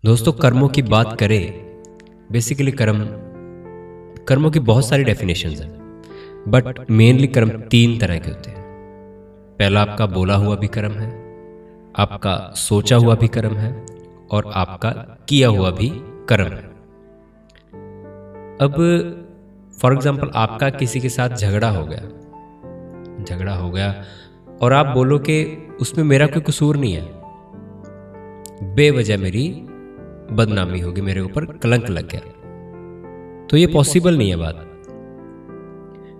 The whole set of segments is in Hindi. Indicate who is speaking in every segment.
Speaker 1: दोस्तों, कर्मों की बात करें, बेसिकली कर्मों की बहुत सारी डेफिनेशंस हैं, बट मेनली कर्म तीन तरह के होते हैं। पहला आपका बोला हुआ भी कर्म है, आपका सोचा हुआ भी कर्म है, और आपका किया हुआ भी कर्म है। अब फॉर एग्जाम्पल आपका किसी के साथ झगड़ा हो गया और आप बोलो कि उसमें मेरा कोई कसूर नहीं है, बेवजह मेरी बदनामी होगी, मेरे ऊपर कलंक लग गया, तो ये पॉसिबल नहीं है बात,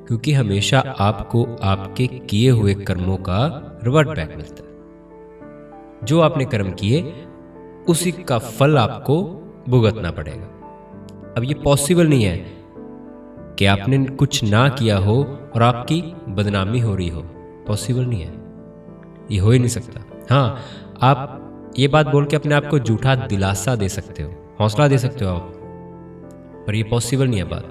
Speaker 1: क्योंकि हमेशा आपको आपके किए हुए कर्मों का रिवर्ट बैक मिलता है। जो आपने कर्म किए उसी का फल आपको भुगतना पड़ेगा। अब ये पॉसिबल नहीं है कि आपने कुछ ना किया हो और आपकी बदनामी हो रही हो, पॉसिबल नहीं है, ये हो ही नहीं सकता। हाँ, आप ये बात बोल के अपने आप को झूठा दिलासा दे सकते हो, हौसला दे सकते हो आप, पर ये पॉसिबल नहीं है बात।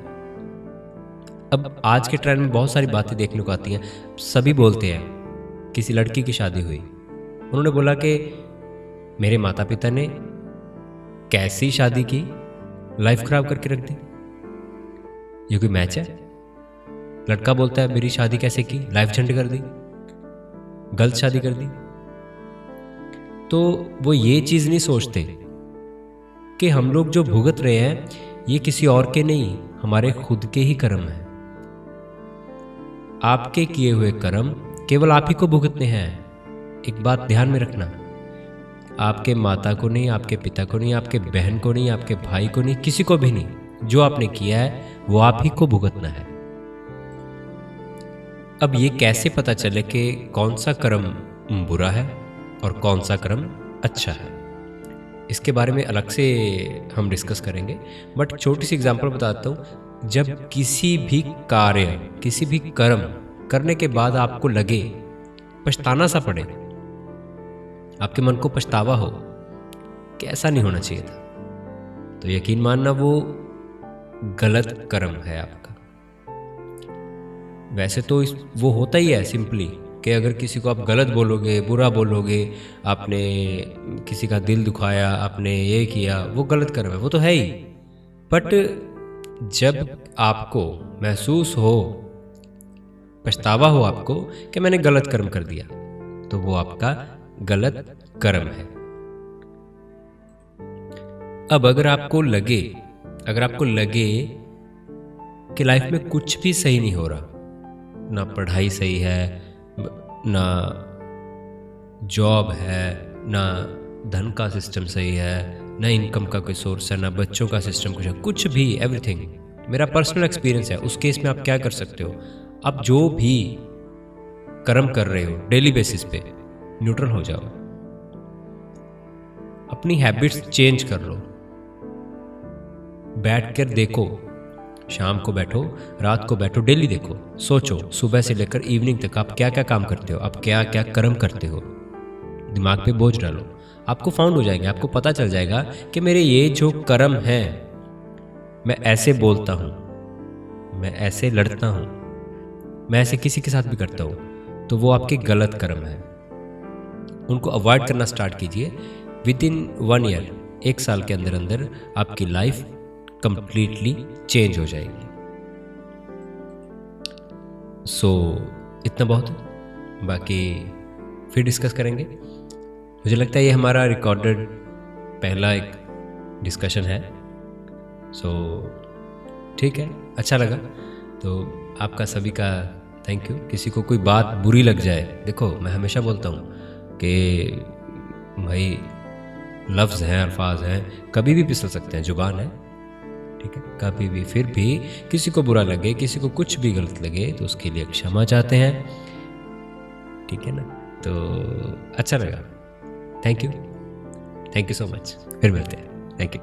Speaker 1: अब आज के ट्रेंड में बहुत सारी बातें देखने को आती हैं। सभी बोलते हैं, किसी लड़की की शादी हुई, उन्होंने बोला कि मेरे माता पिता ने कैसी शादी की, लाइफ खराब करके रख दी, ये कोई मैच है? लड़का बोलता है मेरी शादी कैसे की, लाइफ झंड कर दी, गलत शादी कर दी। तो वो ये चीज़ नहीं सोचते कि हम लोग जो भुगत रहे हैं ये किसी और के नहीं, हमारे खुद के ही कर्म हैं। आपके किए हुए कर्म केवल आप ही को भुगतने हैं। एक बात ध्यान में रखना, आपके माता को नहीं, आपके पिता को नहीं, आपके बहन को नहीं, आपके भाई को नहीं, किसी को भी नहीं। जो आपने किया है वो आप ही को भुगतना है। अब ये कैसे पता चले कि कौन सा कर्म बुरा है और कौन सा कर्म अच्छा है, इसके बारे में अलग से हम डिस्कस करेंगे, बट छोटी सी एग्जांपल बताता हूँ। जब किसी भी कार्य, किसी भी कर्म करने के बाद आपको लगे, पछताना सा पड़े, आपके मन को पछतावा हो कि ऐसा नहीं होना चाहिए था, तो यकीन मानना वो गलत कर्म है आपका। वैसे तो वो होता ही है सिंपली कि अगर किसी को आप गलत बोलोगे, बुरा बोलोगे, आपने किसी का दिल दुखाया, आपने ये किया, वो गलत कर्म है, वो तो है ही। बट जब आपको महसूस हो, पछतावा हो आपको कि मैंने गलत कर्म कर दिया, तो वो आपका गलत कर्म है। अब अगर आपको लगे कि लाइफ में कुछ भी सही नहीं हो रहा, ना पढ़ाई सही है, ना जॉब है, ना धन का सिस्टम सही है, ना इनकम का कोई सोर्स है, ना बच्चों का सिस्टम कुछ भी, एवरीथिंग, मेरा पर्सनल एक्सपीरियंस है, उस केस में आप क्या कर सकते हो? आप जो भी कर्म कर रहे हो डेली बेसिस पे, न्यूट्रल हो जाओ, अपनी हैबिट्स चेंज कर लो, बैठ कर देखो, शाम को बैठो, रात को बैठो, डेली देखो, सोचो, सुबह से लेकर इवनिंग तक आप क्या क्या काम करते हो, आप क्या क्या कर्म करते हो, दिमाग पे बोझ डालो, आपको फाउंड हो जाएंगे, आपको पता चल जाएगा कि मेरे ये जो कर्म हैं, मैं ऐसे बोलता हूँ, मैं ऐसे लड़ता हूँ, मैं ऐसे किसी के साथ भी करता हूँ, तो वो आपके गलत कर्म हैं। उनको अवॉइड करना स्टार्ट कीजिए। विद इन 1 ईयर, 1 साल के अंदर अंदर आपकी लाइफ कंप्लीटली चेंज हो जाएगी। सो इतना बहुत है, बाकी फिर डिस्कस करेंगे। मुझे लगता है ये हमारा रिकॉर्डेड पहला एक डिस्कशन है। सो ठीक है, अच्छा लगा तो आपका सभी का थैंक यू। किसी को कोई बात बुरी लग जाए, देखो मैं हमेशा बोलता हूँ कि भाई लफ्ज़ हैं, अल्फाज हैं, कभी भी फिसल सकते हैं, जुबान है, ठीक है, कभी भी। फिर भी किसी को बुरा लगे, किसी को कुछ भी गलत लगे, तो उसके लिए क्षमा चाहते हैं, ठीक है ना? तो अच्छा लगा, थैंक यू सो मच, फिर मिलते हैं, थैंक यू।